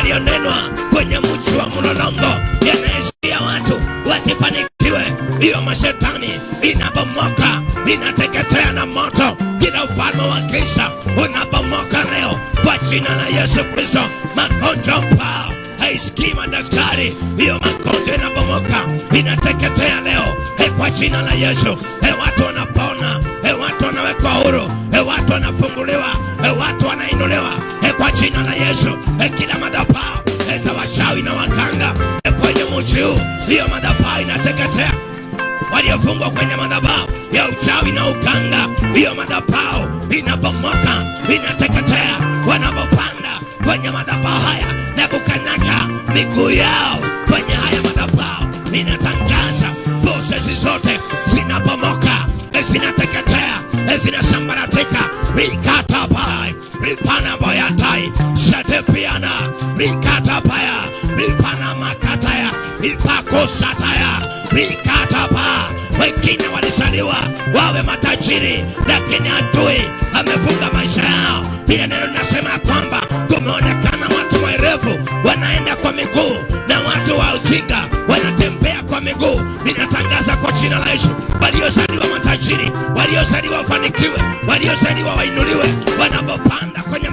yaliyonenwa kwenye mji wa Mlolongo yanazuia watu wasifanikiwe, hiyo mashetani inabomoka, inateketea na moto. Kila ufalme wa giza unabomoka leo kwa jina la Yesu Kristo. Magonjwa pao haisikii madaktari, hiyo magonjwa inabomoka, inateketea leo kwa jina la Yesu. Watu wanapona, watu wanawekwa huru, watu wanafunguliwa, watu wanainuliwa kwa jina la Yesu. Kila madhabahu za wachawi na waganga kwenye mji huu, hiyo madhabahu inateketea. Waliofungwa kwenye madhabahu ya uchawi na uganga, hiyo madhabahu inabomoka, inateketea. Wanapopanda kwenye madhabahu haya na kukanyaga miguu yao kwenye haya madhabahu, inatangaza forces zote zinabomoka, zinateketea, zinasambaratika. Rikatabai, ripana boyatai, shatepiana, rikatabaya, ripana makataya, ripako sataya, rikataba. Wengine walizaliwa wawe matajiri, lakini adui amefunga maisha yao. Pia neno linasema kwamba kumeonekana watu werevu wanaenda kwa miguu na watu wa ujinga wanatembea kwa miguu. Ninatangaza kwa jina la Yesu, waliozaliwa matajiri, waliozaliwa wafanikiwe, waliozaliwa wainuliwe, wanapopanda kwenye